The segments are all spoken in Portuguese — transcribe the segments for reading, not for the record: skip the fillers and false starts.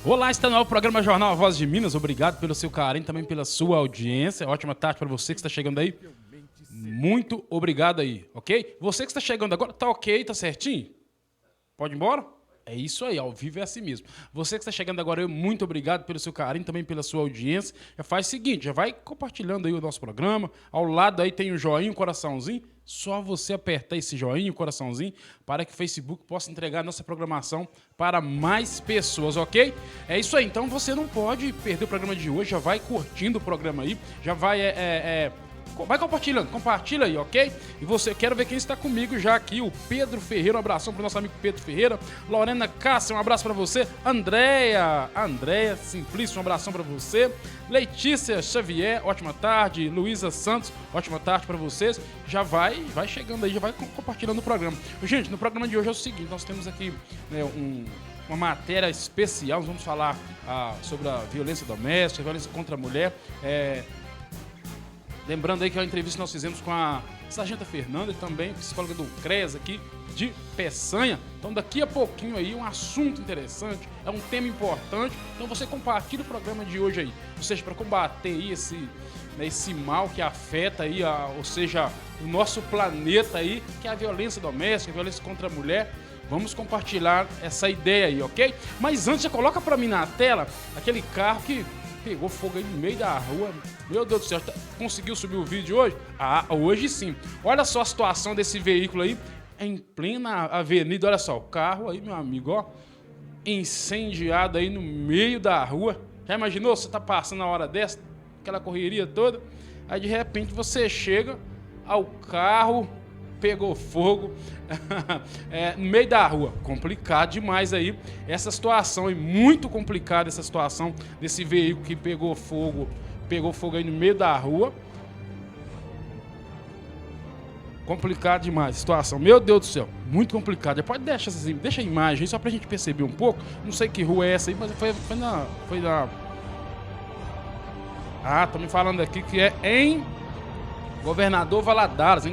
Olá, está no ar o programa Jornal A Voz de Minas. Obrigado pelo seu carinho, também pela sua audiência. Ótima tarde para você que está chegando aí. Muito obrigado aí, ok? Você que está chegando agora, tá ok? Tá certinho? Pode ir embora? É isso aí, ao vivo é assim mesmo. Você que está chegando agora, muito obrigado pelo seu carinho, também pela sua audiência. Já faz o seguinte, já vai compartilhando aí o nosso programa. Ao lado aí tem o joinha, o coraçãozinho. Só você apertar esse joinha, o coraçãozinho, para que o Facebook possa entregar a nossa programação para mais pessoas, ok? É isso aí, então você não pode perder o programa de hoje, já vai curtindo o programa aí, já vai vai compartilhando, compartilha aí, ok? E você, quero ver quem está comigo já aqui, o Pedro Ferreira, um abração para o nosso amigo Pedro Ferreira, Lorena Cássia, um abraço para você, Andréia Simplício, um abração para você, Letícia Xavier, ótima tarde, Luísa Santos, ótima tarde para vocês, já vai chegando aí, já vai compartilhando o programa. Gente, no programa de hoje é o seguinte, nós temos aqui uma matéria especial, nós vamos falar sobre a violência doméstica, a violência contra a mulher, lembrando aí que é uma entrevista que nós fizemos com a Sargenta Fernanda, também psicóloga do CREAS aqui, de Peçanha. Então daqui a pouquinho aí, um assunto interessante, é um tema importante. Então você compartilha o programa de hoje aí. Ou seja, para combater aí esse mal que afeta aí, ou seja, o nosso planeta aí, que é a violência doméstica, a violência contra a mulher. Vamos compartilhar essa ideia aí, ok? Mas antes, já coloca para mim na tela aquele carro que pegou fogo aí no meio da rua. Meu Deus do céu, conseguiu subir o vídeo hoje? Hoje sim. Olha só a situação desse veículo aí, em plena avenida. Olha só, o carro aí, meu amigo, ó, incendiado aí no meio da rua. Já imaginou? Você tá passando a hora dessa, aquela correria toda, aí de repente você chega ao carro, pegou fogo no meio da rua. Complicado demais aí essa situação, aí, muito complicada essa situação desse veículo que pegou fogo aí no meio da rua. Complicado demais a situação, meu Deus do céu, muito complicado. Pode deixa a imagem aí só pra gente perceber um pouco. Não sei que rua é essa aí, mas foi na tô me falando aqui que é em Governador Valadares,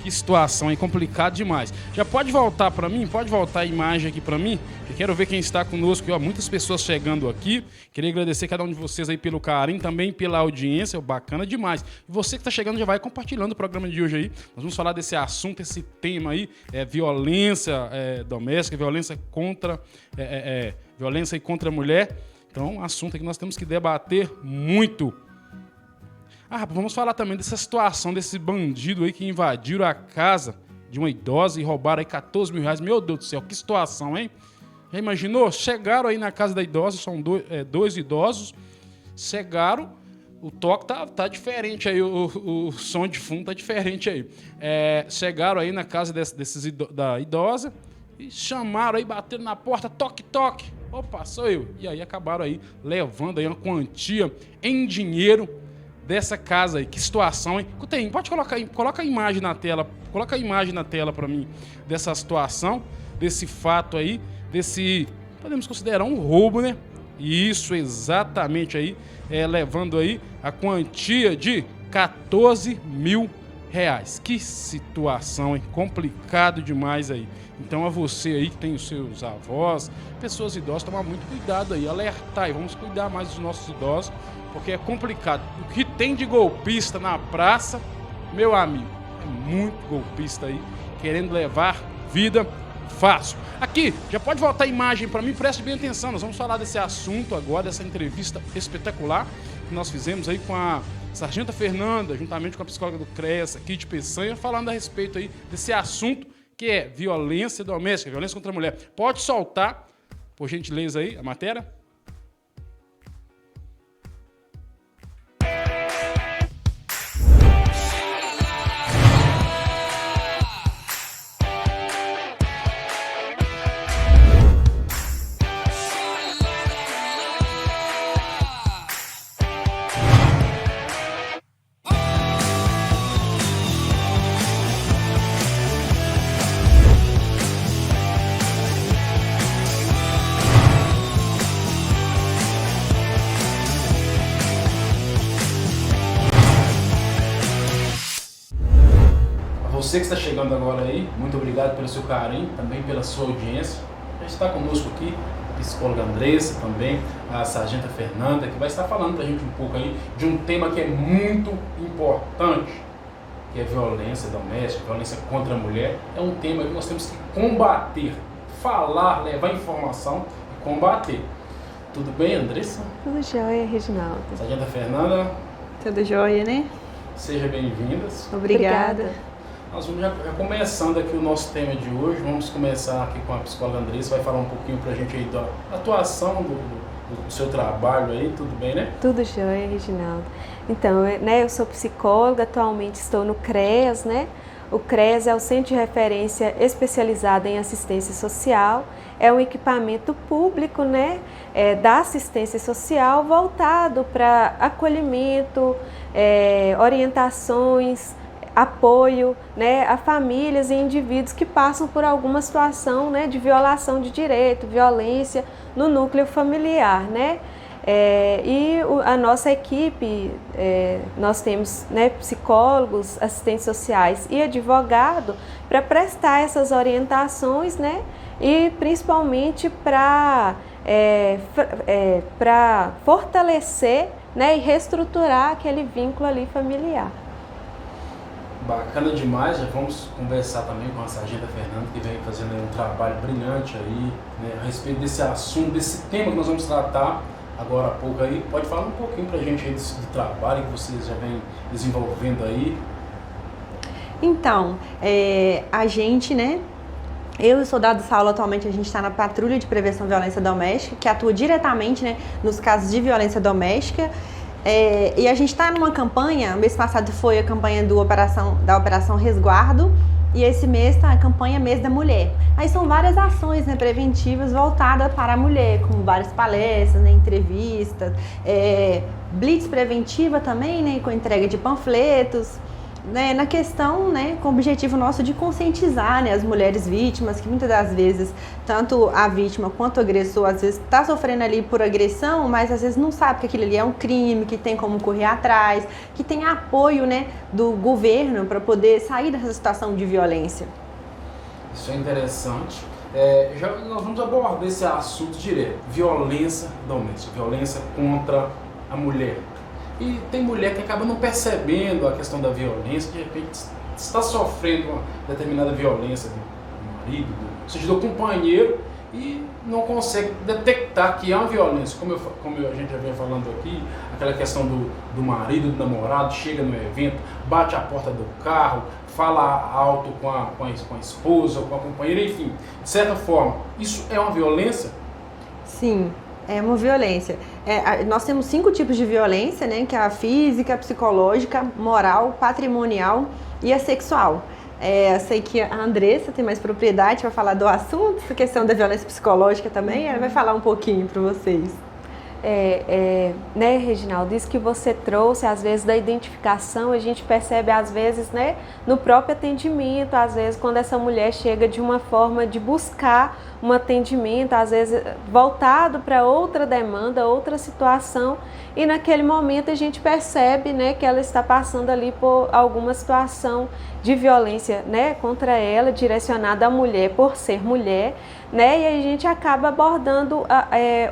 Que situação, é complicado demais. Já pode voltar para mim? Pode voltar a imagem aqui para mim? Eu quero ver quem está conosco. Ó, muitas pessoas chegando aqui. Queria agradecer cada um de vocês aí pelo carinho, também pela audiência. Bacana demais. E você que está chegando já vai compartilhando o programa de hoje aí. Nós vamos falar desse assunto, esse tema aí, violência doméstica, violência contra a mulher. Então, um assunto que nós temos que debater muito. Vamos falar também dessa situação, desse bandido aí que invadiram a casa de uma idosa e roubaram aí 14 mil reais. Meu Deus do céu, que situação, hein? Já imaginou? Chegaram aí na casa da idosa, são dois idosos, chegaram, o toque tá diferente aí, o som de fundo tá diferente aí. Chegaram aí na casa da idosa e chamaram aí, bateram na porta, toque, toque. Opa, sou eu. E aí acabaram aí levando aí uma quantia em dinheiro dessa casa aí. Que situação, hein? Tem, pode coloca a imagem na tela. Coloca a imagem na tela para mim dessa situação, desse fato aí, podemos considerar um roubo, né? Isso, exatamente aí, levando aí a quantia de 14 mil reais. Que situação, hein? Complicado demais aí. Então, a você aí que tem os seus avós, pessoas idosas, tomar muito cuidado aí, alertar e vamos cuidar mais dos nossos idosos, porque é complicado. O que tem de golpista na praça, meu amigo, é muito golpista aí, querendo levar vida fácil. Aqui, já pode voltar a imagem para mim, preste bem atenção, nós vamos falar desse assunto agora, dessa entrevista espetacular que nós fizemos aí com a Sargenta Fernanda, juntamente com a psicóloga do CREAS aqui de Peçanha, falando a respeito aí desse assunto que é violência doméstica, violência contra a mulher. Pode soltar, por gentileza aí, a matéria? você que está chegando agora aí, muito obrigado pelo seu carinho, também pela sua audiência. Já está conosco aqui a psicóloga Andressa, também a sargenta Fernanda, que vai estar falando para a gente um pouco aí de um tema que é muito importante, que é violência doméstica, violência contra a mulher. É um tema que nós temos que combater, falar, levar informação e combater. Tudo bem, Andressa? Tudo jóia, Reginaldo. Sargenta Fernanda? Tudo jóia, né? Sejam bem-vindas. Obrigada. Nós vamos já começando aqui o nosso tema de hoje. Vamos começar aqui com a psicóloga Andressa, vai falar um pouquinho pra gente aí da atuação do seu trabalho aí, tudo bem, né? Tudo jóia, Reginaldo. Então, eu sou psicóloga, atualmente estou no CREAS, né? O CREAS é o Centro de Referência Especializado em Assistência Social, é um equipamento público, né, da assistência social voltado para acolhimento, orientações, apoio, né, a famílias e indivíduos que passam por alguma situação, né, de violação de direito, violência no núcleo familiar, né? A nossa equipe, nós temos, né, psicólogos, assistentes sociais e advogado para prestar essas orientações, né, e principalmente para fortalecer, né, e reestruturar aquele vínculo ali familiar. Bacana demais, já vamos conversar também com a sargenta Fernanda, que vem fazendo um trabalho brilhante aí, né, a respeito desse assunto, desse tema que nós vamos tratar agora há pouco aí. Pode falar um pouquinho pra gente aí do trabalho que vocês já vem desenvolvendo aí? Então, a gente, né, eu e o Soldado Saulo, atualmente a gente está na Patrulha de Prevenção à Violência Doméstica, que atua diretamente, né, nos casos de violência doméstica. E a gente está numa campanha, mês passado foi a campanha da Operação Resguardo, e esse mês está a campanha Mês da Mulher. Aí são várias ações, né, preventivas voltadas para a mulher, com várias palestras, né, entrevistas, blitz preventiva também, né, com entrega de panfletos, né, na questão, né, com o objetivo nosso de conscientizar, né, as mulheres vítimas, que muitas das vezes, tanto a vítima quanto o agressor, às vezes está sofrendo ali por agressão, mas às vezes não sabe que aquilo ali é um crime, que tem como correr atrás, que tem apoio, né, do governo para poder sair dessa situação de violência. Isso é interessante. Já nós vamos abordar esse assunto direto, violência doméstica, violência contra a mulher. E tem mulher que acaba não percebendo a questão da violência, de repente está sofrendo uma determinada violência do marido, ou seja, do companheiro, e não consegue detectar que há uma violência. Como a gente já vem falando aqui, aquela questão do marido, do namorado, chega no evento, bate a porta do carro, fala alto com a esposa, com a companheira, enfim. De certa forma, isso é uma violência? Sim. É uma violência. Nós temos 5 tipos de violência, né? Que é a física, a psicológica, moral, patrimonial e a sexual. Eu sei que a Andressa tem mais propriedade para falar do assunto, essa questão da violência psicológica também, ela vai falar um pouquinho para vocês. Né, Reginaldo, isso que você trouxe, às vezes, da identificação, a gente percebe, às vezes, né, no próprio atendimento, às vezes, quando essa mulher chega de uma forma de buscar um atendimento, às vezes, voltado para outra demanda, outra situação, e naquele momento a gente percebe, né, que ela está passando ali por alguma situação de violência, né, contra ela, direcionada à mulher por ser mulher, né, e aí a gente acaba abordando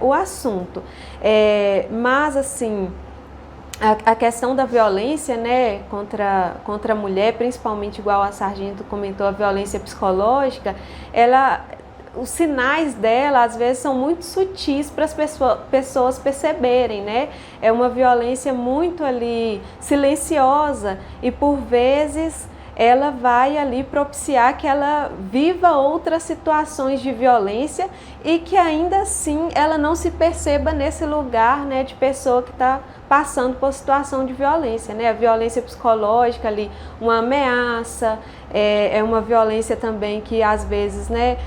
o assunto. Mas, assim, a questão da violência, né, contra a mulher, principalmente igual a sargento comentou, a violência psicológica, os sinais dela, às vezes, são muito sutis para as pessoas perceberem, né? É uma violência muito ali silenciosa e, por vezes, ela vai ali propiciar que ela viva outras situações de violência e que ainda assim ela não se perceba nesse lugar, né, de pessoa que está passando por situação de violência, né? A violência psicológica ali, uma ameaça, é uma violência também que às vezes, né,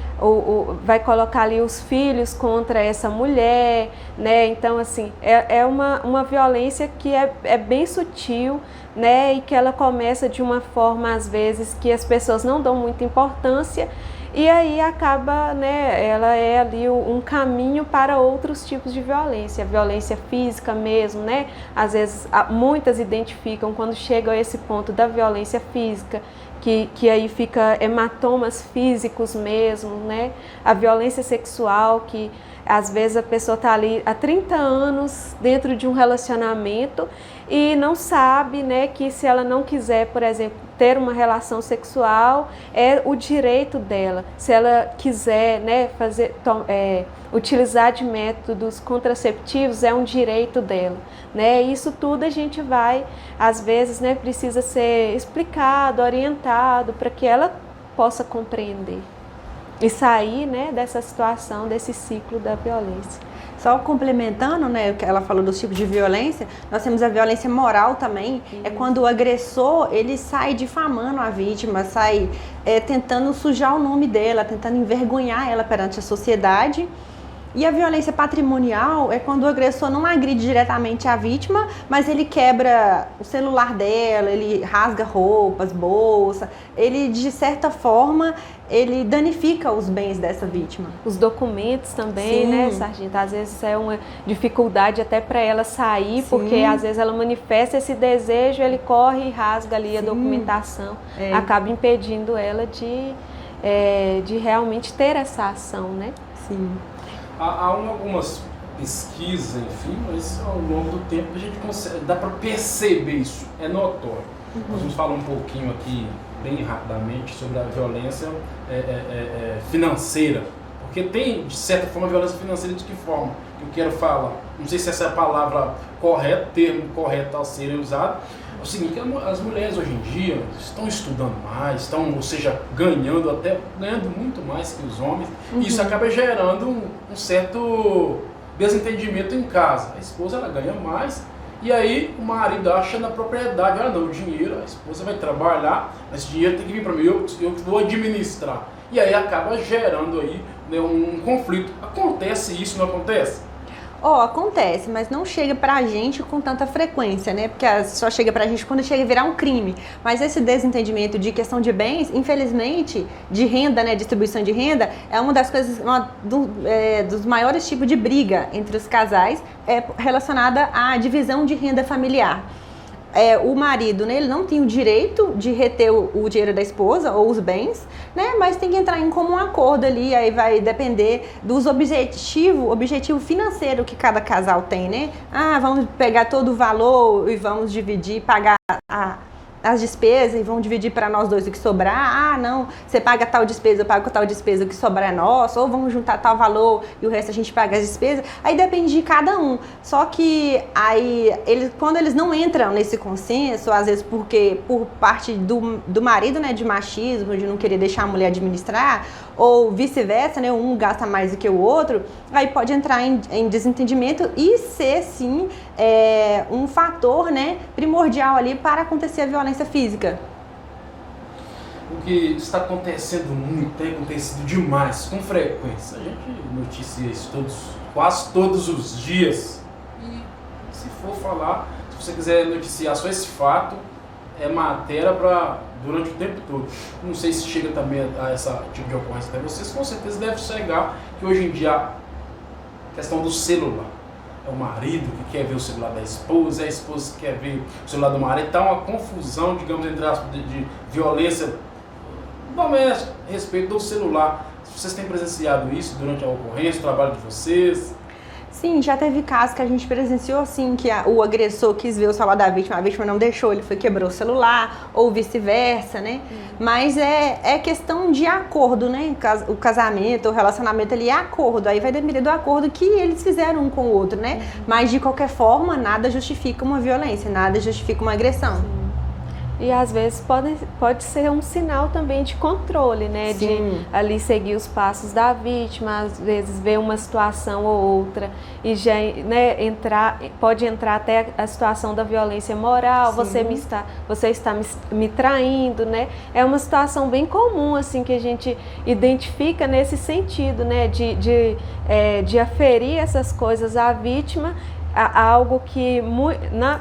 vai colocar ali os filhos contra essa mulher, né? Então, assim, é uma violência que é bem sutil, né, e que ela começa de uma forma, às vezes, que as pessoas não dão muita importância e aí acaba, né, ela é ali um caminho para outros tipos de violência, violência física mesmo, né? Às vezes muitas identificam quando chegam a esse ponto da violência física, que aí fica hematomas físicos mesmo, né? A violência sexual, que às vezes a pessoa está ali há 30 anos dentro de um relacionamento e não sabe, né, que se ela não quiser, por exemplo, ter uma relação sexual, é o direito dela. Se ela quiser, né, utilizar de métodos contraceptivos, é um direito dela, né? Isso tudo a gente vai, às vezes, né, precisa ser explicado, orientado, para que ela possa compreender e sair, né, dessa situação, desse ciclo da violência. Só complementando, né, o que ela falou dos tipos de violência, nós temos a violência moral também, é quando o agressor, ele sai difamando a vítima, sai tentando sujar o nome dela, tentando envergonhar ela perante a sociedade. E a violência patrimonial é quando o agressor não agride diretamente a vítima, mas ele quebra o celular dela, ele rasga roupas, bolsa, ele de certa forma, ele danifica os bens dessa vítima. Os documentos também, Sim. né, sargento? Às vezes é uma dificuldade até para ela sair, Sim. porque às vezes ela manifesta esse desejo, ele corre e rasga ali a documentação, acaba impedindo ela de realmente ter essa ação, né? Sim. Há algumas pesquisas, enfim, mas ao longo do tempo a gente consegue, dá para perceber isso, é notório. Nós vamos falar um pouquinho aqui, bem rapidamente, sobre a violência financeira, porque tem, de certa forma, a violência financeira de que forma? Eu quero falar, não sei se essa é a palavra correta, termo correto a ser usado. É o seguinte, as mulheres hoje em dia estão estudando mais, estão, ou seja, ganhando muito mais que os homens, e isso acaba gerando um certo desentendimento em casa. A esposa, ela ganha mais, e aí o marido acha na propriedade, não, o dinheiro, a esposa vai trabalhar, mas esse dinheiro tem que vir para mim, eu vou administrar. E aí acaba gerando aí, né, um conflito. Acontece isso, não acontece? Acontece, mas não chega pra gente com tanta frequência, né? Porque só chega pra gente quando chega a virar um crime. Mas esse desentendimento de questão de bens, infelizmente, de renda, né? Distribuição de renda, é uma das coisas, dos maiores tipos de briga entre os casais, relacionada à divisão de renda familiar. O marido, né, ele não tem o direito de reter o dinheiro da esposa ou os bens, né, mas tem que entrar em comum acordo ali, aí vai depender dos objetivo financeiro que cada casal tem, né? Vamos pegar todo o valor e vamos dividir, pagar as despesas e vão dividir para nós dois o que sobrar. Não, você paga tal despesa, eu pago tal despesa, o que sobrar é nosso, ou vamos juntar tal valor e o resto a gente paga as despesas. Aí depende de cada um. Só que aí, quando eles não entram nesse consenso, às vezes porque por parte do marido, né, de machismo, de não querer deixar a mulher administrar, ou vice-versa, né, um gasta mais do que o outro, aí pode entrar em desentendimento e ser, sim, um fator, né, primordial ali para acontecer a violência física. O que está acontecendo muito, tem acontecido demais, com frequência. A gente noticia isso quase todos os dias. E se for falar, se você quiser noticiar só esse fato, é matéria durante o tempo todo. Não sei se chega também a esse tipo de ocorrência para vocês, com certeza deve chegar, que hoje em dia a questão do celular. É o marido que quer ver o celular da esposa, é a esposa que quer ver o celular do marido. Está uma confusão, digamos, entre aspas, de violência doméstica a respeito do celular. Vocês têm presenciado isso durante a ocorrência, o trabalho de vocês? Sim, já teve casos que a gente presenciou assim, que o agressor quis ver o celular da vítima, a vítima não deixou, ele quebrou o celular, ou vice-versa, né? Mas é questão de acordo, né? O casamento, o relacionamento ali é acordo, aí vai depender do acordo que eles fizeram um com o outro, né? Mas de qualquer forma, nada justifica uma violência, nada justifica uma agressão. Sim. E às vezes pode ser um sinal também de controle, né? Sim. De ali seguir os passos da vítima, às vezes ver uma situação ou outra e já, né, pode entrar até a situação da violência moral. Sim. Você está me traindo, né? É uma situação bem comum assim que a gente identifica nesse sentido, né? De aferir essas coisas à vítima algo que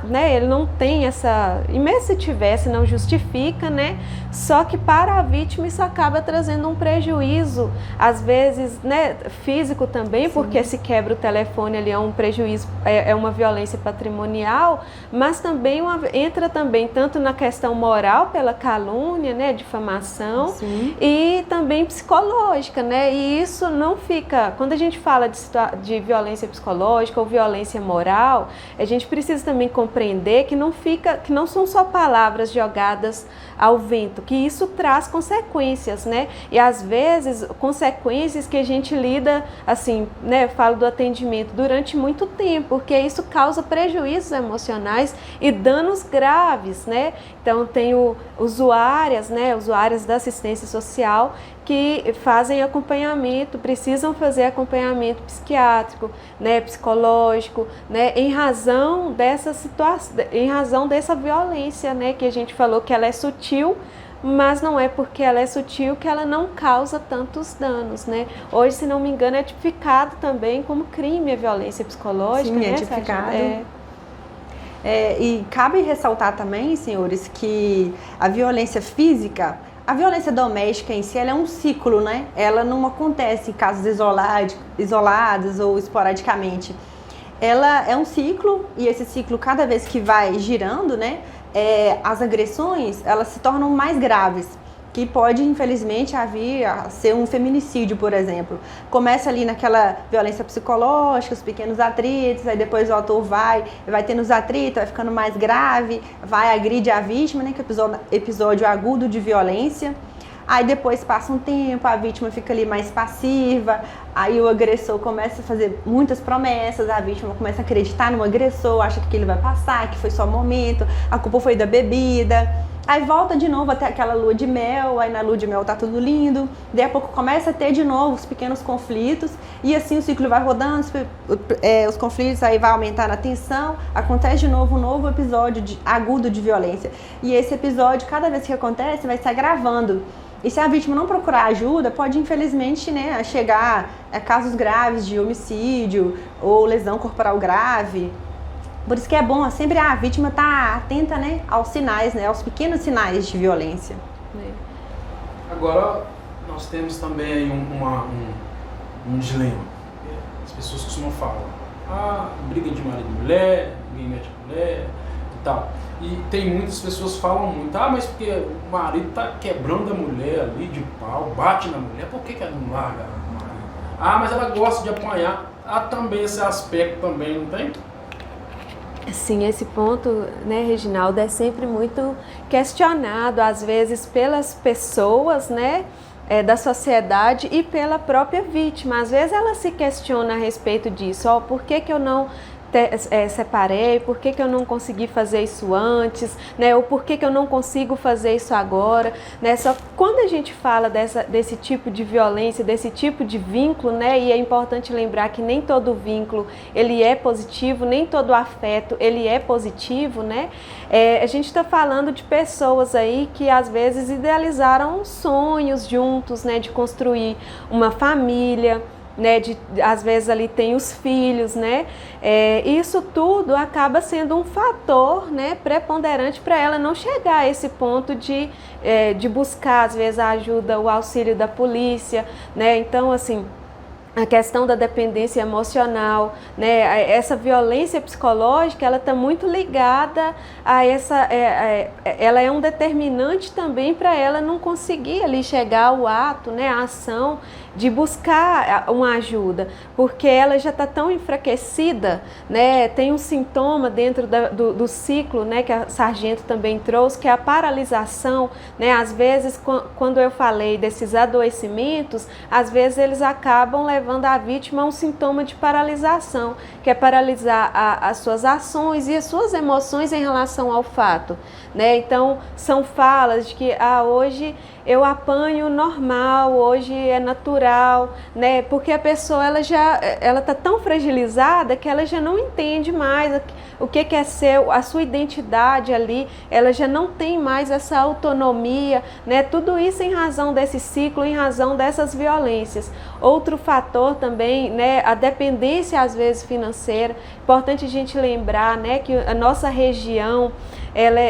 né, ele não tem essa, e mesmo se tivesse, não justifica, né? Só que para a vítima isso acaba trazendo um prejuízo, às vezes, né, físico também, sim, porque se quebra o telefone ali é um prejuízo, é uma violência patrimonial, mas também entra também tanto na questão moral pela calúnia, né, difamação, sim, e também psicológica, né? E isso não fica, quando a gente fala de violência psicológica ou violência moral, a gente precisa também compreender que não são só palavras jogadas ao vento, que isso traz consequências, né? E às vezes consequências que a gente lida, assim, né? Falo do atendimento durante muito tempo, porque isso causa prejuízos emocionais e danos graves, né? Então tem usuárias, né? Usuárias da assistência social que fazem acompanhamento, precisam fazer acompanhamento psiquiátrico, né, psicológico, né, em razão dessa situação, em razão dessa violência, né, que a gente falou que ela é sutil, mas não é porque ela é sutil que ela não causa tantos danos, né? Hoje, se não me engano, é tipificado também como crime a violência psicológica. Sim, né, é tipificado. E cabe ressaltar também, senhores, que a violência física, a violência doméstica em si, ela é um ciclo, né? Ela não acontece em casos isolados ou esporadicamente. Ela é um ciclo, e esse ciclo, cada vez que vai girando, né? As agressões, elas se tornam mais graves, que pode, infelizmente, vir a ser um feminicídio, por exemplo. Começa ali naquela violência psicológica, os pequenos atritos, aí depois o autor vai tendo os atritos, vai ficando mais grave, vai agredir a vítima, né, que é episódio agudo de violência. Aí depois passa um tempo, a vítima fica ali mais passiva, aí o agressor começa a fazer muitas promessas, a vítima começa a acreditar no agressor, acha que ele vai passar, que foi só um momento, a culpa foi da bebida. Aí volta de novo até aquela lua de mel, aí na lua de mel tá tudo lindo, daí a pouco começa a ter de novo os pequenos conflitos, e assim o ciclo vai rodando, os conflitos aí vai aumentando a tensão, acontece de novo um novo episódio agudo de violência. E esse episódio, cada vez que acontece, vai se agravando. E se a vítima não procurar ajuda, pode infelizmente, né, chegar a casos graves de homicídio ou lesão corporal grave. Por isso que é bom sempre a vítima estar atenta, né, aos sinais, né, aos pequenos sinais de violência. Agora, nós temos também aí um dilema. As pessoas costumam falar, briga de marido e mulher, ninguém mete a mulher e tal. E tem muitas pessoas que falam muito, mas porque o marido tá quebrando a mulher ali de pau, bate na mulher, por que ela não larga o marido? Mas ela gosta de apanhar. Também esse aspecto também, não tem? Sim, esse ponto, né, Reginaldo, é sempre muito questionado, às vezes pelas pessoas, né, da sociedade e pela própria vítima. Às vezes ela se questiona a respeito disso, por que eu não separei, por que eu não consegui fazer isso antes, né? Ou por que eu não consigo fazer isso agora, né? Só que quando a gente fala desse tipo de violência, desse tipo de vínculo, né? E é importante lembrar que nem todo vínculo ele é positivo, nem todo afeto ele é positivo, né? A gente está falando de pessoas aí que às vezes idealizaram sonhos juntos, né? De construir uma família, né, às vezes ali tem os filhos, né, isso tudo acaba sendo um fator, né, preponderante para ela não chegar a esse ponto de buscar, às vezes, a ajuda, o auxílio da polícia, né, então, assim, a questão da dependência emocional, né, essa violência psicológica, ela está muito ligada a ela é um determinante também para ela não conseguir ali chegar ao ato, né, a ação de buscar uma ajuda, porque ela já está tão enfraquecida, né, tem um sintoma dentro do ciclo, né, que a Sargento também trouxe, que é a paralisação, né, às vezes quando eu falei desses adoecimentos, às vezes eles acabam levando a vítima a um sintoma de paralisação, que é paralisar as suas ações e as suas emoções em relação ao fato, né? Então são falas de que hoje eu apanho normal, hoje é natural, né? Porque a pessoa ela tá tão fragilizada que ela já não entende mais o que é ser a sua identidade ali, ela já não tem mais essa autonomia, né? Tudo isso em razão desse ciclo, em razão dessas violências. Outro fator fator também, né, a dependência às vezes financeira. Importante a gente lembrar, né, que a nossa região ela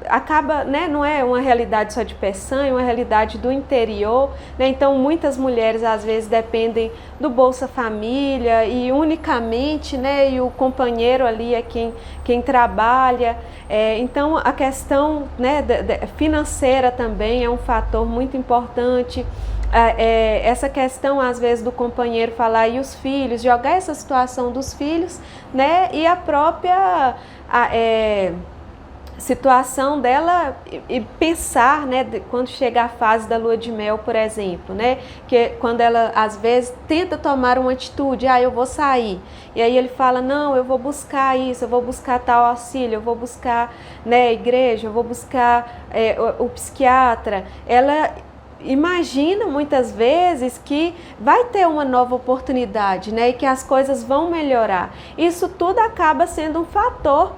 acaba, né, não é uma realidade só de Peçanha, é uma realidade do interior, né, então muitas mulheres às vezes dependem do Bolsa Família e unicamente, né, e o companheiro ali é quem trabalha, então a questão, né, financeira também é um fator muito importante. Essa questão às vezes do companheiro falar e os filhos, jogar essa situação dos filhos, né, e a própria situação dela e pensar, né, quando chega a fase da lua de mel, por exemplo, né, que quando ela às vezes tenta tomar uma atitude, eu vou sair, e aí ele fala, não, eu vou buscar isso, eu vou buscar tal auxílio, eu vou buscar, né, a igreja, eu vou buscar o psiquiatra, ela imagina muitas vezes que vai ter uma nova oportunidade, né, e que as coisas vão melhorar. Isso tudo acaba sendo um fator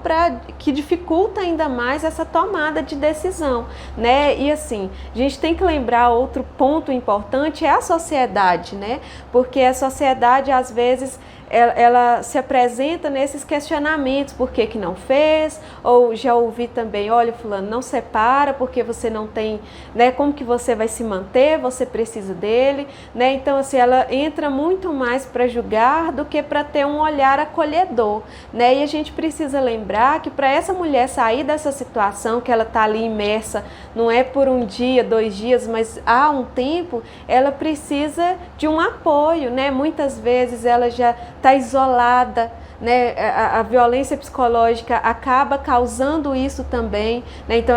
que dificulta ainda mais essa tomada de decisão, né? E assim, a gente tem que lembrar outro ponto importante é a sociedade, né? Porque a sociedade às vezes ela se apresenta nesses questionamentos, por que não fez? Ou já ouvi também, olha, fulano, não separa porque você não tem, né, como que você vai se manter, você precisa dele, né? Então assim, ela entra muito mais para julgar do que para ter um olhar acolhedor, né? E a gente precisa lembrar que para essa mulher sair dessa situação que ela está ali imersa, não é por um dia, 2 dias, mas há um tempo, ela precisa de um apoio, né? Muitas vezes ela já está isolada, né? A violência psicológica acaba causando isso também, né? Então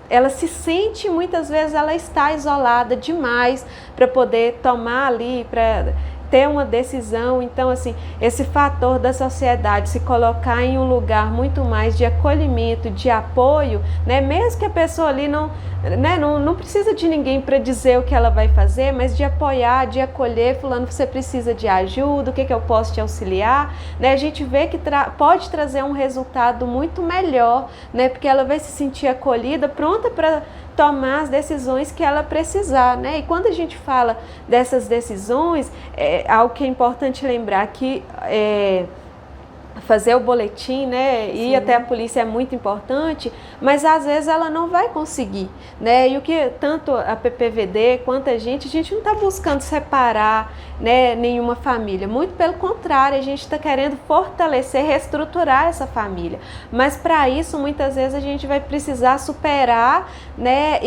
ela se sente, muitas vezes ela está isolada demais para poder tomar ali, para ter uma decisão. Então assim, esse fator da sociedade se colocar em um lugar muito mais de acolhimento, de apoio, né? Mesmo que a pessoa ali não precisa de ninguém para dizer o que ela vai fazer, mas de apoiar, de acolher, fulano, você precisa de ajuda, o que eu posso te auxiliar, né? A gente vê que pode trazer um resultado muito melhor, né? Porque ela vai se sentir acolhida, pronta para tomar as decisões que ela precisar, né? E quando a gente fala dessas decisões, algo que é importante lembrar que fazer o boletim, né, ir até a polícia é muito importante, mas às vezes ela não vai conseguir, né, e o que tanto a PPVD quanto a gente não está buscando separar, né, nenhuma família, muito pelo contrário, a gente está querendo fortalecer, reestruturar essa família, mas para isso muitas vezes a gente vai precisar superar, né,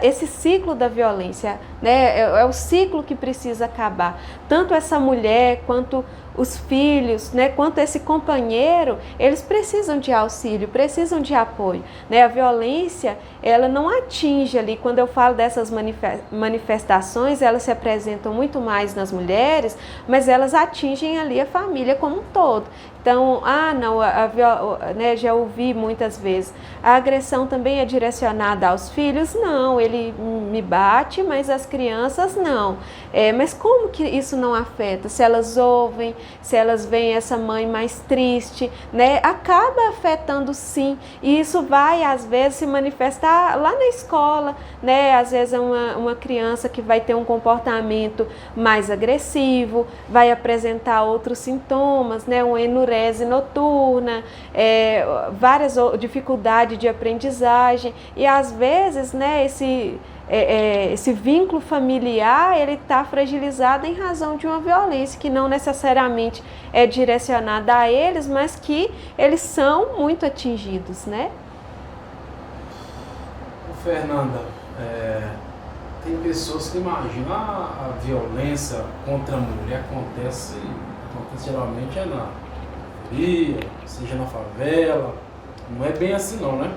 esse ciclo da violência, né, é o ciclo que precisa acabar, tanto essa mulher quanto os filhos, né, quanto esse companheiro, eles precisam de auxílio, precisam de apoio, né? A violência, ela não atinge ali, quando eu falo dessas manifestações, elas se apresentam muito mais nas mulheres, mas elas atingem ali a família como um todo. Então, né, já ouvi muitas vezes, a agressão também é direcionada aos filhos? Não, ele me bate, mas as crianças não. Mas como que isso não afeta? Se elas ouvem, se elas veem essa mãe mais triste, né, acaba afetando sim, e isso vai às vezes se manifestar lá na escola, né, às vezes é uma criança que vai ter um comportamento mais agressivo, vai apresentar outros sintomas, né, uma enurese noturna, várias dificuldades de aprendizagem, e às vezes, né, esse vínculo familiar, ele está fragilizado em razão de uma violência que não necessariamente é direcionada a eles, mas que eles são muito atingidos, né? Fernanda, tem pessoas que imaginam a violência contra a mulher acontece geralmente na periferia, seja na favela, não é bem assim não, né?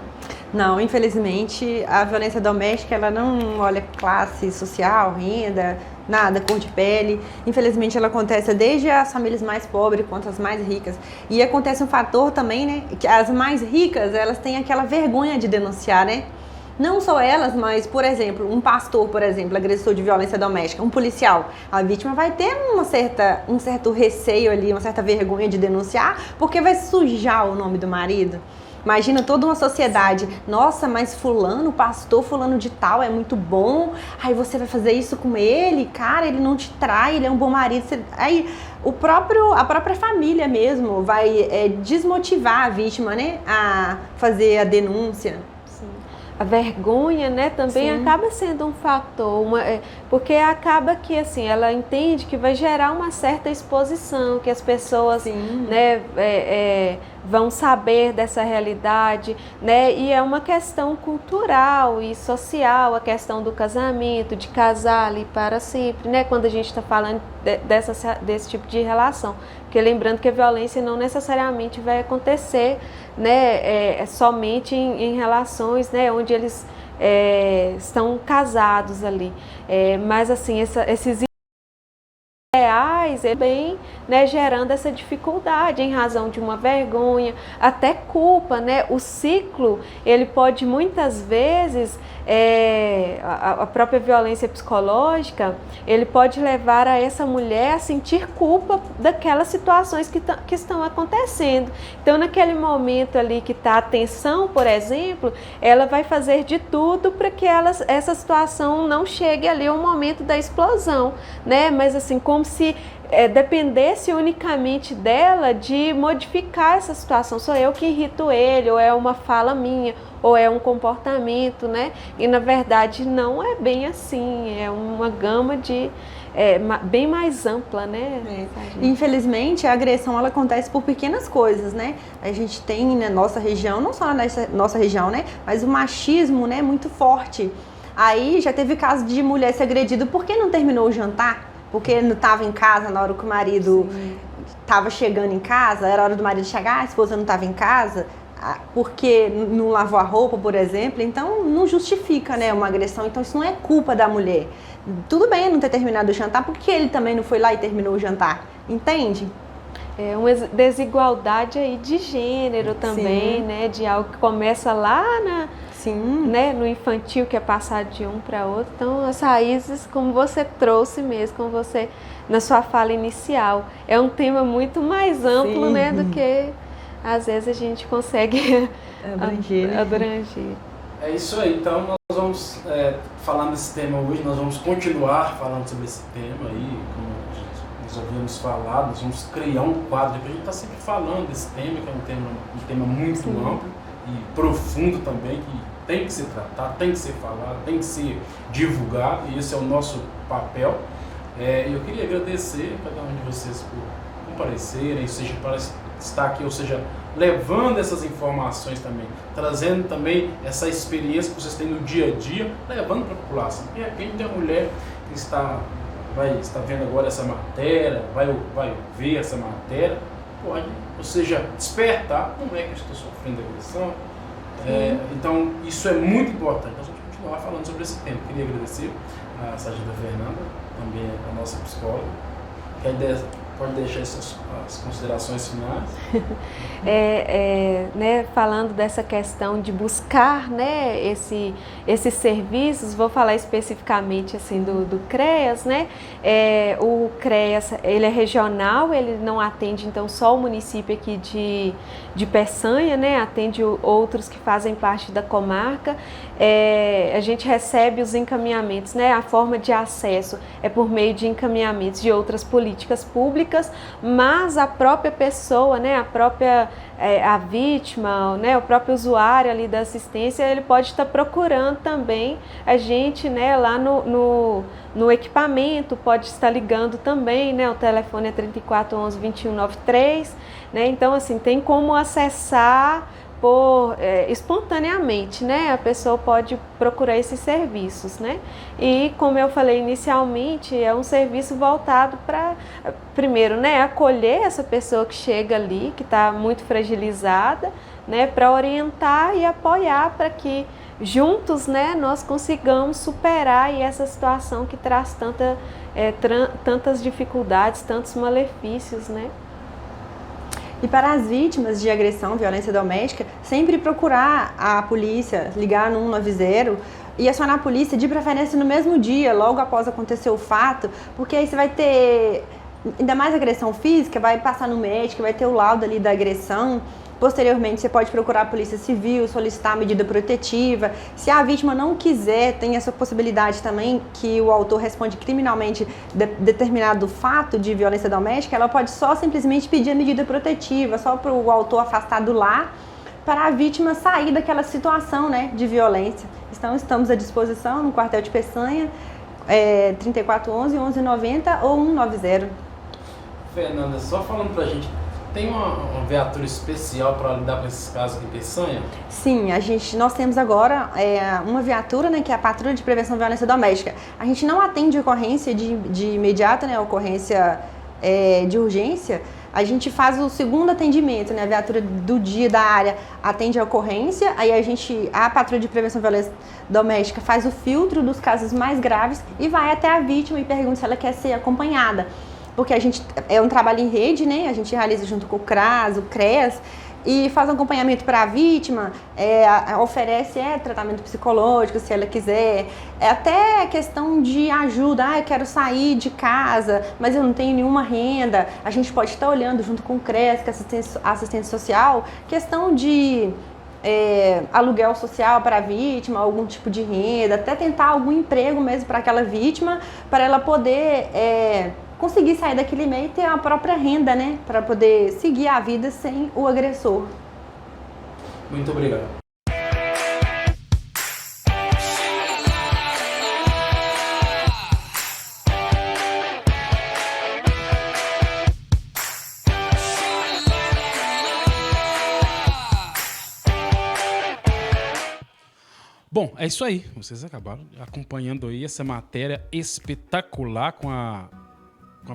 Não, infelizmente, a violência doméstica, ela não olha classe social, renda, nada, cor de pele. Infelizmente, ela acontece desde as famílias mais pobres quanto as mais ricas. E acontece um fator também, né, que as mais ricas, elas têm aquela vergonha de denunciar, né? Não só elas, mas, por exemplo, um pastor, por exemplo, agressor de violência doméstica, um policial, a vítima vai ter um certo receio ali, uma certa vergonha de denunciar, porque vai sujar o nome do marido. Imagina toda uma sociedade, nossa, mas fulano, pastor fulano de tal é muito bom, aí você vai fazer isso com ele, cara, ele não te trai, ele é um bom marido. Aí a própria família mesmo vai desmotivar a vítima, né, a fazer a denúncia. A vergonha, né, também Sim. acaba sendo um fator, porque acaba que, assim, ela entende que vai gerar uma certa exposição, que as pessoas, né, vão saber dessa realidade, né, e é uma questão cultural e social, a questão do casamento, de casar ali para sempre, né, quando a gente está falando desse tipo de relação. Porque lembrando que a violência não necessariamente vai acontecer, né, somente em relações, né, onde eles estão casados ali. Mas assim, esses reais bem, né, gerando essa dificuldade em razão de uma vergonha, até culpa, né? O ciclo, ele pode muitas vezes, a própria violência psicológica, ele pode levar a essa mulher a sentir culpa daquelas situações que estão acontecendo. Então, naquele momento ali que está a tensão, por exemplo, ela vai fazer de tudo para que essa situação não chegue ali ao momento da explosão, né? Mas assim, como se dependesse unicamente dela de modificar essa situação. Sou eu que irrito ele, ou é uma fala minha, ou é um comportamento, né? E na verdade não é bem assim, é uma gama bem mais ampla, né? Infelizmente, a agressão ela acontece por pequenas coisas, né? A gente tem na nossa região, não só na nossa região, né? Mas o machismo, né, muito forte. Aí já teve caso de mulher ser agredida porque não terminou o jantar. Porque não estava em casa na hora que o marido estava chegando em casa, era hora do marido chegar, a esposa não estava em casa, porque não lavou a roupa, por exemplo. Então não justifica, né, uma agressão. Então isso não é culpa da mulher. Tudo bem não ter terminado o jantar, porque ele também não foi lá e terminou o jantar, entende? É uma desigualdade aí de gênero também, né, de algo que começa lá né, no infantil, que é passado de um para outro. Então, as raízes, como você trouxe mesmo, como você, na sua fala inicial, é um tema muito mais amplo, né, do que às vezes a gente consegue abranger. É isso aí, então nós vamos falar desse tema hoje, nós vamos continuar falando sobre esse tema aí, como nós havíamos falado, nós vamos criar um quadro, porque a gente está sempre falando desse tema, que é um tema muito amplo e profundo também, que tem que ser tratado, tem que ser falado, tem que ser divulgado, e esse é o nosso papel. Eu queria agradecer a cada um de vocês por comparecerem, seja para estar aqui, ou seja, levando essas informações também, trazendo também essa experiência que vocês têm no dia a dia, levando para a população. De repente, a mulher que vai estar vendo agora essa matéria, vai ver essa matéria, pode, ou seja, despertar, como é que eu estou sofrendo agressão. Então, isso é muito importante. Nós vamos continuar falando sobre esse tema. Queria agradecer a sargenta Fernanda, também a nossa psicóloga. Pode deixar as considerações finais. Né, falando dessa questão de buscar, né, esses serviços, vou falar especificamente assim, do CREAS, né? O CREAS, ele é regional, ele não atende então só o município aqui de Peçanha, né? Atende outros que fazem parte da comarca. A gente recebe os encaminhamentos, né? A forma de acesso é por meio de encaminhamentos de outras políticas públicas, mas a própria pessoa, né? A vítima, né? O próprio usuário ali da assistência, ele pode estar procurando também a gente, né? Lá no equipamento, pode estar ligando também, né? O telefone é 3411 2193, né? Então, assim, tem como acessar espontaneamente, né? A pessoa pode procurar esses serviços, né? E como eu falei inicialmente, é um serviço voltado para, primeiro, né, acolher essa pessoa que chega ali, que está muito fragilizada, né, para orientar e apoiar para que juntos, né, nós consigamos superar aí essa situação que traz tantas dificuldades, tantos malefícios, né? E para as vítimas de agressão, violência doméstica, sempre procurar a polícia, ligar no 190 e acionar a polícia de preferência no mesmo dia, logo após acontecer o fato, porque aí você vai ter, ainda mais agressão física, vai passar no médico, vai ter o laudo ali da agressão, Posteriormente, você pode procurar a Polícia Civil, solicitar a medida protetiva. Se a vítima não quiser, tem essa possibilidade também que o autor responde criminalmente determinado fato de violência doméstica, ela pode só simplesmente pedir a medida protetiva, só para o autor afastar do lar, para a vítima sair daquela situação, né, de violência. Então, estamos à disposição no quartel de Peçanha, 3411, 1190 ou 190. Fernanda, só falando pra gente, tem uma viatura especial para lidar com esses casos aqui em Peçanha? Sim, nós temos agora uma viatura, né, que é a Patrulha de Prevenção à Violência Doméstica. A gente não atende ocorrência de imediata, né, ocorrência de urgência. A gente faz o segundo atendimento, né? A viatura do dia da área atende a ocorrência, aí a Patrulha de Prevenção à Violência Doméstica faz o filtro dos casos mais graves e vai até a vítima e pergunta se ela quer ser acompanhada. Porque a gente é um trabalho em rede, né? A gente realiza junto com o CRAS, o CREAS, e faz um acompanhamento para a vítima, oferece tratamento psicológico, se ela quiser, até questão de ajuda, eu quero sair de casa, mas eu não tenho nenhuma renda, a gente pode estar olhando junto com o CRES, que é assistente social, questão de aluguel social para a vítima, algum tipo de renda, até tentar algum emprego mesmo para aquela vítima, para ela poder conseguir sair daquele meio e ter a própria renda, né? Para poder seguir a vida sem o agressor. Muito obrigado. Bom, é isso aí. Vocês acabaram acompanhando aí essa matéria espetacular com a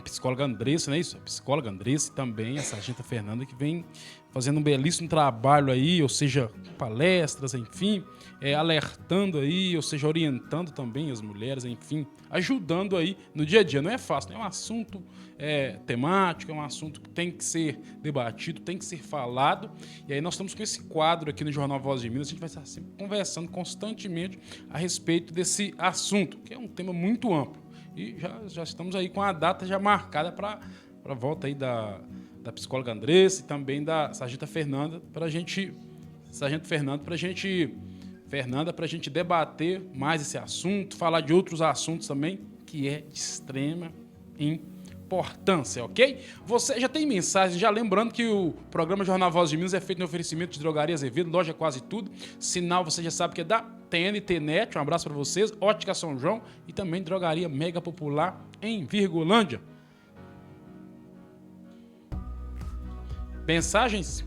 psicóloga Andressa, não é isso? A psicóloga Andressa e também a sargenta Fernanda, que vem fazendo um belíssimo trabalho aí, ou seja, palestras, enfim, alertando aí, ou seja, orientando também as mulheres, enfim, ajudando aí no dia a dia. Não é fácil, não é um assunto temático, é um assunto que tem que ser debatido, tem que ser falado. E aí nós estamos com esse quadro aqui no Jornal Voz de Minas, a gente vai estar sempre conversando constantemente a respeito desse assunto, que é um tema muito amplo. E já estamos aí com a data já marcada para a volta aí da psicóloga Andressa e também da sargenta Fernanda, para a gente debater mais esse assunto, falar de outros assuntos também, que é de extrema importância, ok? Você já tem mensagem, já lembrando que o programa Jornal Voz de Minas é feito no oferecimento de Drogaria Azevedo, loja Quase Tudo, sinal você já sabe que é da TNT Net, um abraço para vocês, Ótica São João e também Drogaria Mega Popular em Virgolândia. Mensagens?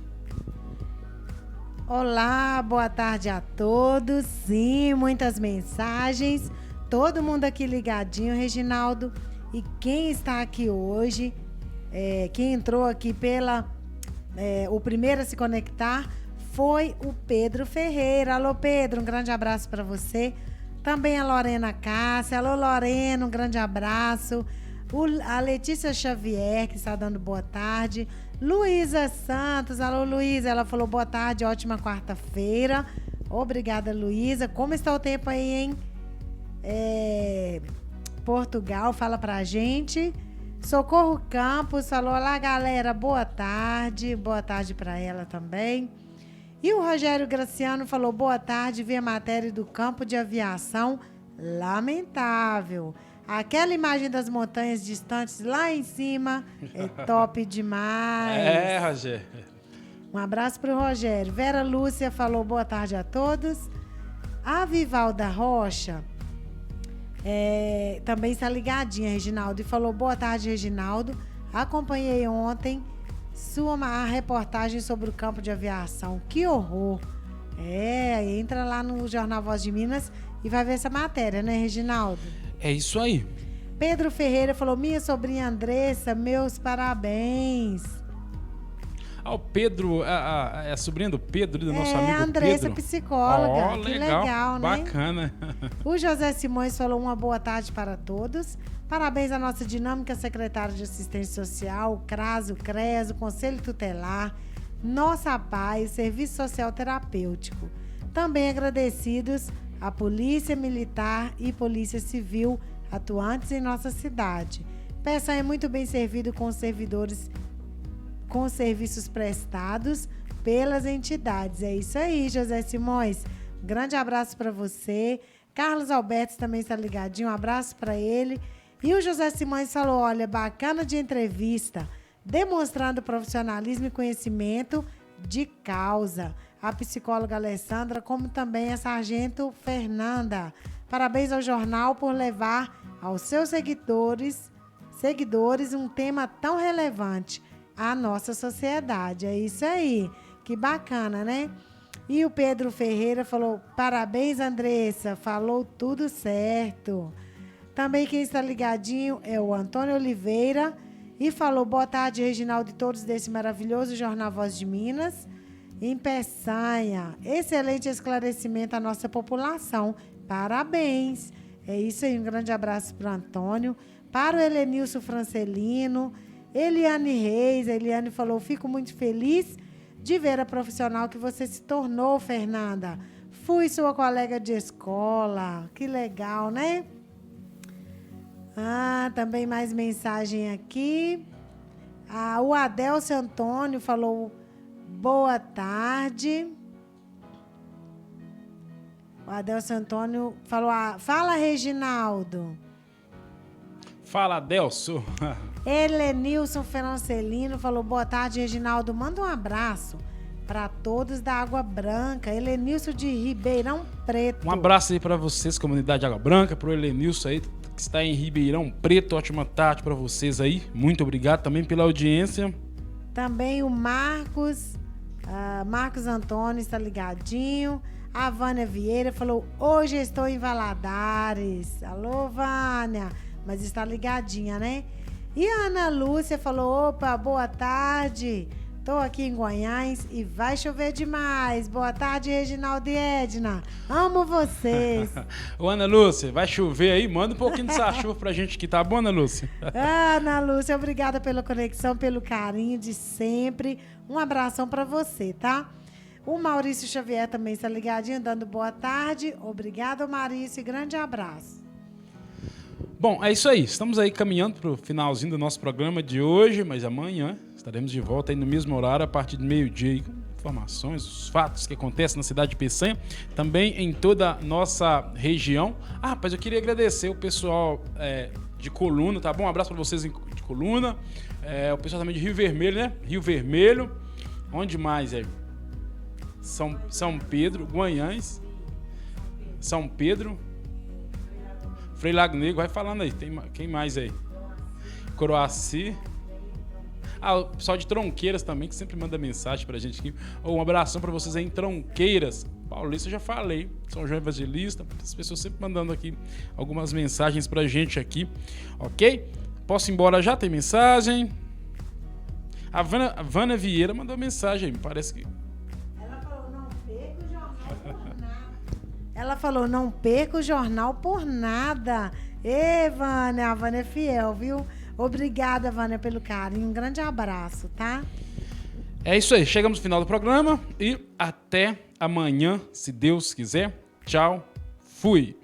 Olá, boa tarde a todos. Sim, muitas mensagens. Todo mundo aqui ligadinho, Reginaldo. E quem está aqui hoje, quem entrou aqui o primeiro a se conectar foi o Pedro Ferreira. Alô, Pedro, um grande abraço para você. Também a Lorena Cássia. Alô, Lorena, um grande abraço. A Letícia Xavier, que está dando boa tarde. Luísa Santos. Alô, Luísa. Ela falou boa tarde, ótima quarta-feira. Obrigada, Luísa. Como está o tempo aí, hein? Portugal, fala pra gente. Socorro Campos falou, olá, galera, boa tarde pra ela também. E o Rogério Graciano falou, boa tarde, vi a matéria do campo de aviação, lamentável. Aquela imagem das montanhas distantes lá em cima é top demais. Rogério. Um abraço pro Rogério. Vera Lúcia falou, boa tarde a todos. A Vivalda Rocha também está ligadinha, Reginaldo, e falou, boa tarde, Reginaldo. Acompanhei ontem a reportagem sobre o campo de aviação. Que horror! Entra lá no Jornal Voz de Minas e vai ver essa matéria, né, Reginaldo? É isso aí. Pedro Ferreira falou, minha sobrinha Andressa, meus parabéns. O Pedro, a sobrinha do Pedro, do nosso amigo Pedro. Andressa, psicóloga. Que legal, né? Bacana. O José Simões falou uma boa tarde para todos. Parabéns à nossa dinâmica secretária de Assistência Social, o CRAS, o CREAS, o Conselho Tutelar, Nossa Paz, Serviço Social Terapêutico. Também agradecidos à Polícia Militar e Polícia Civil atuantes em nossa cidade. Peça é muito bem servido com os servidores com serviços prestados, pelas entidades. É isso aí, José Simões. Um grande abraço para você. Carlos Alberto também está ligadinho. Um abraço para ele. E o José Simões falou, olha, bacana de entrevista, demonstrando profissionalismo e conhecimento de causa. A psicóloga Alessandra, como também a sargento Fernanda. Parabéns ao jornal por levar aos seus seguidores um tema tão relevante à nossa sociedade. É isso aí. Que bacana, né? E o Pedro Ferreira falou, parabéns, Andressa, falou tudo certo. Também quem está ligadinho é o Antônio Oliveira e falou, boa tarde, Reginaldo e todos desse maravilhoso Jornal Voz de Minas. Em Peçanha, excelente esclarecimento à nossa população. Parabéns. É isso aí, um grande abraço para o Antônio. Para o Helenilson Francelino, Eliane Reis. A Eliane falou, fico muito feliz de ver a profissional que você se tornou, Fernanda. Fui sua colega de escola. Que legal, né? Também mais mensagem aqui. O Adelcio Antônio falou, boa tarde. O Adelcio Antônio falou, fala, Reginaldo. Fala, Adelcio. Helenilson Francelino falou, boa tarde, Reginaldo. Manda um abraço para todos da Água Branca. Helenilson de Ribeirão Preto. Um abraço aí para vocês, comunidade Água Branca, pro Helenilson aí, que está em Ribeirão Preto. Ótima tarde para vocês aí. Muito obrigado também pela audiência. Também o Marcos Antônio está ligadinho. A Vânia Vieira falou, hoje estou em Valadares. Alô, Vânia. Mas está ligadinha, né? E a Ana Lúcia falou, opa, boa tarde. Estou aqui em Goiás e vai chover demais. Boa tarde, Reginaldo e Edna. Amo vocês. Ô, Ana Lúcia, vai chover aí? Manda um pouquinho dessa chuva pra gente aqui, tá bom, Ana Lúcia? Ana Lúcia, obrigada pela conexão, pelo carinho de sempre. Um abração para você, tá? O Maurício Xavier também está ligadinho, dando boa tarde. Obrigada, Maurício, e grande abraço. Bom, é isso aí. Estamos aí caminhando para o finalzinho do nosso programa de hoje, mas amanhã estaremos de volta aí no mesmo horário, a partir de meio-dia, com informações, os fatos que acontecem na cidade de Peçanha, também em toda a nossa região. Mas eu queria agradecer o pessoal de Coluna, tá bom? Um abraço para vocês de Coluna. O pessoal também de Rio Vermelho, né? Rio Vermelho. Onde mais, São Pedro, Guanhães, São Pedro, Frei Lago Negro, vai falando aí, quem mais aí? Croaci. O pessoal de Tronqueiras também, que sempre manda mensagem pra gente aqui. Um abração pra vocês aí em Tronqueiras. Paulista, eu já falei. São João Evangelista. As pessoas sempre mandando aqui algumas mensagens pra gente aqui. Ok? Posso ir embora já? Tem mensagem? A Vânia Vieira mandou mensagem, parece que... Ela falou, não perca o jornal por nada. Vânia, a Vânia é fiel, viu? Obrigada, Vânia, pelo carinho. Um grande abraço, tá? É isso aí, chegamos no final do programa e até amanhã, se Deus quiser. Tchau, fui!